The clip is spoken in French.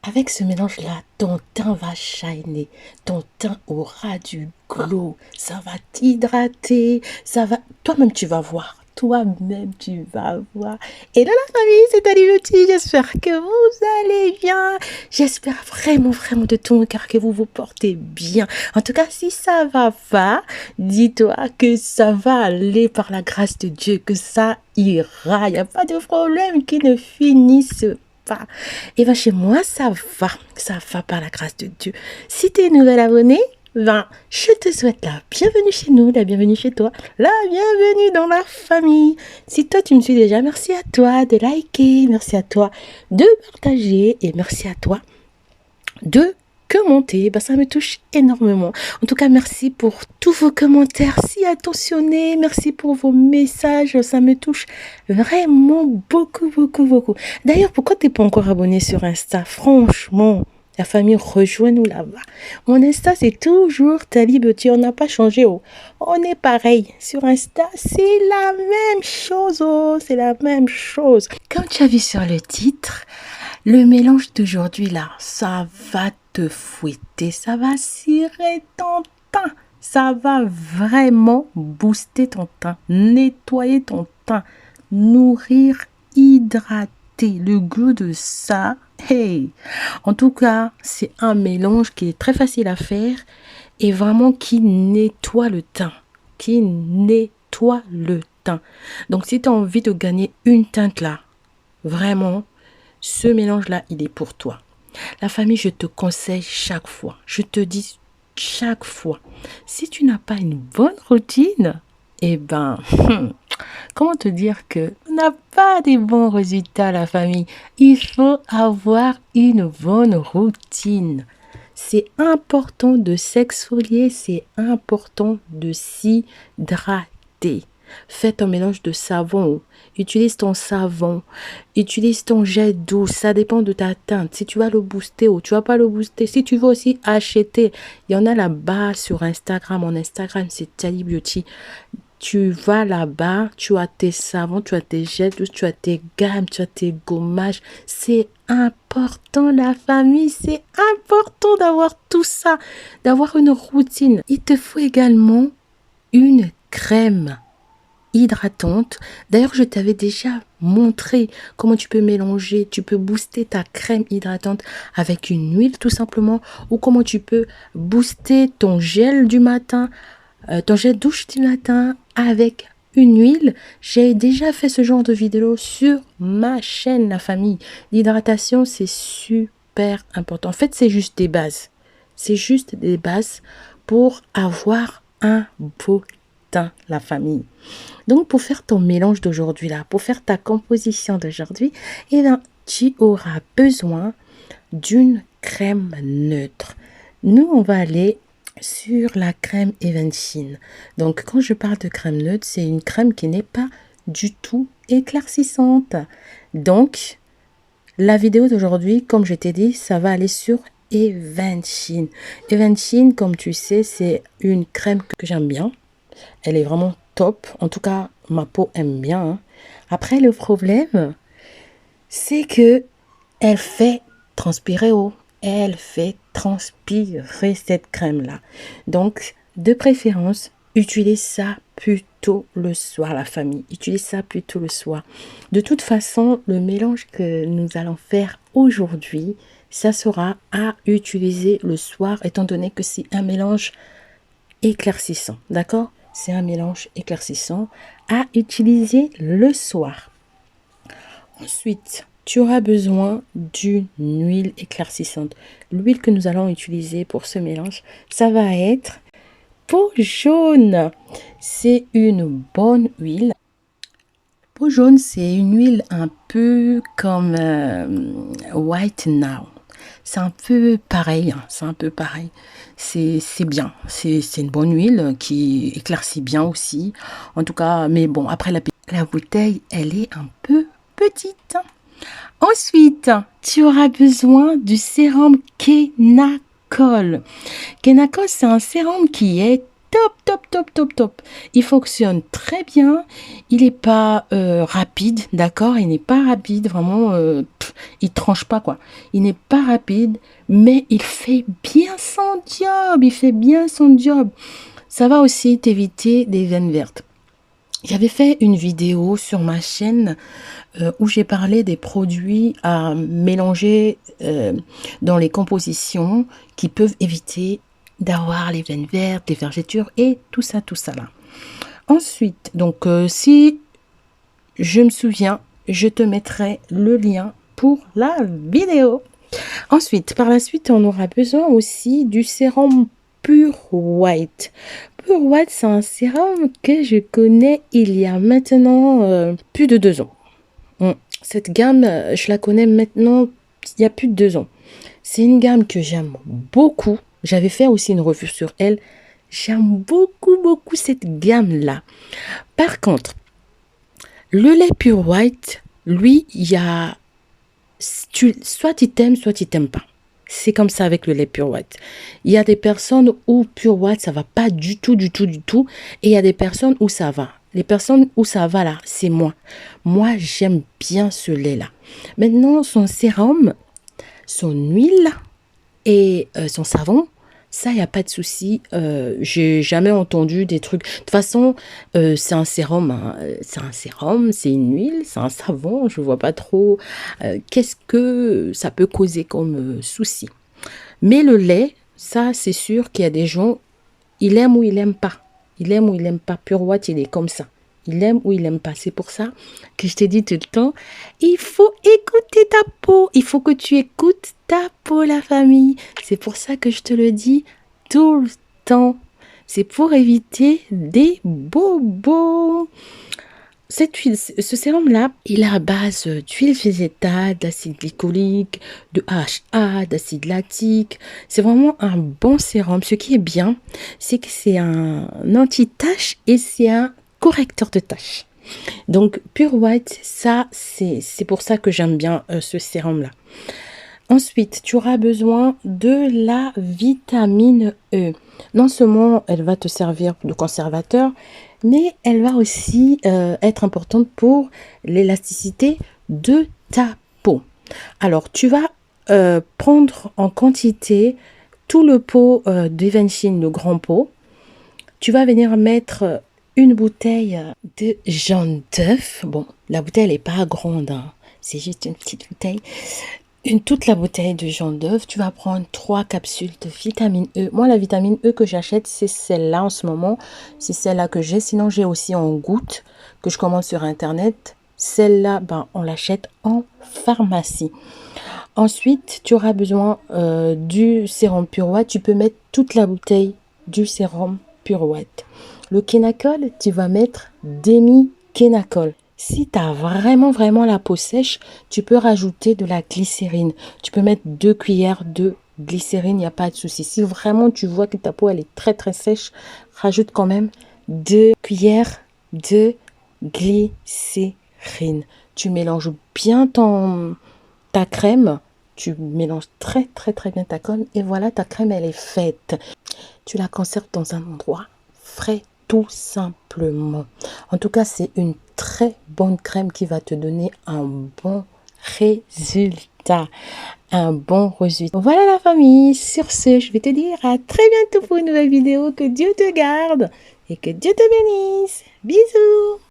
Avec ce mélange-là, ton teint va shiner, ton teint aura du glow, ça va t'hydrater, ça va... Toi-même, tu vas voir. Toi-même, tu vas voir. Et là, la famille, c'est Ali Beauty. J'espère que vous allez bien. J'espère vraiment, vraiment de tout mon cœur que vous vous portez bien. En tout cas, si ça va pas, dis-toi que ça va aller par la grâce de Dieu, que ça ira. Il n'y a pas de problème qui ne finisse pas. Et bien chez moi, ça va par la grâce de Dieu. Si tu es nouvelle abonnée, ben, je te souhaite la bienvenue chez nous, la bienvenue chez toi, la bienvenue dans la famille. Si toi tu me suis déjà, merci à toi de liker, merci à toi de partager et merci à toi de commenter, ben ça me touche énormément. En tout cas, merci pour tous vos commentaires si attentionnés, merci pour vos messages, ça me touche vraiment beaucoup, beaucoup, beaucoup. D'ailleurs, pourquoi t'es pas encore abonné sur Insta? Franchement, la famille, rejoins-nous là-bas. Mon Insta, c'est toujours Tali Beauty, on n'a pas changé. Oh. On est pareil. Sur Insta, c'est la même chose. Oh, c'est la même chose. Comme tu as vu sur le titre, le mélange d'aujourd'hui là, ça va te fouetter, ça va cirer ton teint, ça va vraiment booster ton teint, nettoyer ton teint, nourrir, hydrater. Le goût de ça, hey! En tout cas, c'est un mélange qui est très facile à faire et vraiment qui nettoie le teint, qui nettoie le teint. Donc si tu as envie de gagner une teinte là, vraiment, ce mélange-là, il est pour toi. La famille, je te conseille chaque fois, je te dis chaque fois, si tu n'as pas une bonne routine, eh ben, comment te dire que on n'a pas des bons résultats, la famille. Il faut avoir une bonne routine. C'est important de s'exfolier, c'est important de s'hydrater. Fais ton mélange de savon. Utilise ton savon. Utilise ton gel douche. Ça dépend de ta teinte. Si tu vas le booster ou tu vas pas le booster. Si tu veux aussi acheter, il y en a là-bas sur Instagram. Mon Instagram, c'est Tali Beauty. Tu vas là-bas, tu as tes savons, tu as tes gels douche, tu as tes gammes, tu as tes gommages. C'est important, la famille. C'est important d'avoir tout ça, d'avoir une routine. Il te faut également une crème hydratante. D'ailleurs, je t'avais déjà montré comment tu peux mélanger, tu peux booster ta crème hydratante avec une huile tout simplement, ou comment tu peux booster ton gel du matin, ton gel douche du matin avec une huile. J'ai déjà fait ce genre de vidéo sur ma chaîne, la famille. L'hydratation, c'est super important. En fait, c'est juste des bases. C'est juste des bases pour avoir un beau teint, la famille. Donc, pour faire ton mélange d'aujourd'hui, là, pour faire ta composition d'aujourd'hui, eh bien, tu auras besoin d'une crème neutre. Nous, on va aller sur la crème Eventin. Donc, quand je parle de crème neutre, c'est une crème qui n'est pas du tout éclaircissante. Donc, la vidéo d'aujourd'hui, comme je t'ai dit, ça va aller sur Eventin. Eventin, comme tu sais, c'est une crème que j'aime bien. Elle est vraiment top. En tout cas, ma peau aime bien. Hein. Après, le problème, c'est que elle fait transpirer eau. Elle fait transpirer cette crème-là. Donc, de préférence, utilise ça plutôt le soir, la famille. Utilise ça plutôt le soir. De toute façon, le mélange que nous allons faire aujourd'hui, ça sera à utiliser le soir, étant donné que c'est un mélange éclaircissant. D'accord? C'est un mélange éclaircissant à utiliser le soir. Ensuite, tu auras besoin d'une huile éclaircissante. L'huile que nous allons utiliser pour ce mélange, ça va être peau jaune. C'est une bonne huile. Peau jaune, c'est une huile un peu comme White Now. C'est un peu pareil, hein, c'est un peu pareil. C'est bien, c'est une bonne huile qui éclaircit bien aussi. En tout cas, mais bon, après la bouteille, elle est un peu petite. Ensuite, tu auras besoin du sérum Kenacol. Kenacol, c'est un sérum qui est top, top, top, top, top. Il fonctionne très bien. Il n'est pas rapide, d'accord? Il n'est pas rapide, vraiment. il tranche pas quoi. Il n'est pas rapide, mais il fait bien son job. Il fait bien son job. Ça va aussi t'éviter des veines vertes. J'avais fait une vidéo sur ma chaîne où j'ai parlé des produits à mélanger dans les compositions qui peuvent éviter d'avoir les veines vertes, les vergetures et tout ça là. Ensuite, donc si je me souviens, je te mettrai le lien pour la vidéo. Ensuite, par la suite, on aura besoin aussi du sérum Pure White. Pure White, c'est un sérum que je connais il y a maintenant plus de 2 ans. Cette gamme, je la connais maintenant il y a plus de 2 ans. C'est une gamme que j'aime beaucoup. J'avais fait aussi une revue sur elle. J'aime beaucoup cette gamme-là. Par contre, le lait Pure White, lui, il y a... soit tu t'aimes, soit tu t'aimes pas. C'est comme ça avec le lait Pure White. Il y a des personnes où Pure White, ça va pas du tout. Et il y a des personnes où ça va. Les personnes où ça va là, c'est moi. Moi, j'aime bien ce lait-là. Maintenant, son sérum, son huile et son savon, ça, il n'y a pas de souci. J'ai jamais entendu des trucs. De toute façon, c'est un sérum. Hein. C'est un sérum, c'est une huile, c'est un savon. Je vois pas trop qu'est-ce que ça peut causer comme souci. Mais le lait, ça, c'est sûr qu'il y a des gens, il aime ou il aime pas. Il aime ou il aime pas. Pure White, il est comme ça. Il aime ou il aime pas. C'est pour ça que je te dis tout le temps, il faut écouter ta peau. Il faut que tu écoutes ta peau, la famille. C'est pour ça que je te le dis tout le temps. C'est pour éviter des bobos. Cette huile, ce sérum-là, il est à base d'huile végétale, d'acide glycolique, de AHA, d'acide lactique. C'est vraiment un bon sérum. Ce qui est bien, c'est que c'est un anti-tache et c'est un correcteur de taches. Donc, Pure White, ça, c'est pour ça que j'aime bien ce sérum-là. Ensuite, tu auras besoin de la vitamine E. Non seulement elle va te servir de conservateur, mais elle va aussi être importante pour l'élasticité de ta peau. Alors, tu vas prendre en quantité tout le pot d'Evenshyn, le grand pot. Tu vas venir mettre une bouteille de jaune d'œuf. Bon, la bouteille n'est pas grande, hein. C'est juste une petite bouteille. Toute la bouteille de jaune d'œuf, tu vas prendre 3 capsules de vitamine E. Moi, la vitamine E que j'achète, c'est celle-là en ce moment. C'est celle-là que j'ai. Sinon, j'ai aussi en gouttes que je commande sur Internet. Celle-là, ben, on l'achète en pharmacie. Ensuite, tu auras besoin du sérum Pure White. Tu peux mettre toute la bouteille du sérum Pure White. Le Kenacol, tu vas mettre demi-Kenacol. Si tu as vraiment la peau sèche, tu peux rajouter de la glycérine. Tu peux mettre 2 cuillères de glycérine, il n'y a pas de souci. Si vraiment tu vois que ta peau elle est très sèche, rajoute quand même 2 cuillères de glycérine. Tu mélanges bien ta crème. Tu mélanges très bien ta crème et voilà, ta crème elle est faite. Tu la conserves dans un endroit frais tout simplement. En tout cas, c'est une très bonne crème qui va te donner un bon résultat. Un bon résultat. Voilà la famille. Sur ce, je vais te dire à très bientôt pour une nouvelle vidéo. Que Dieu te garde et que Dieu te bénisse. Bisous.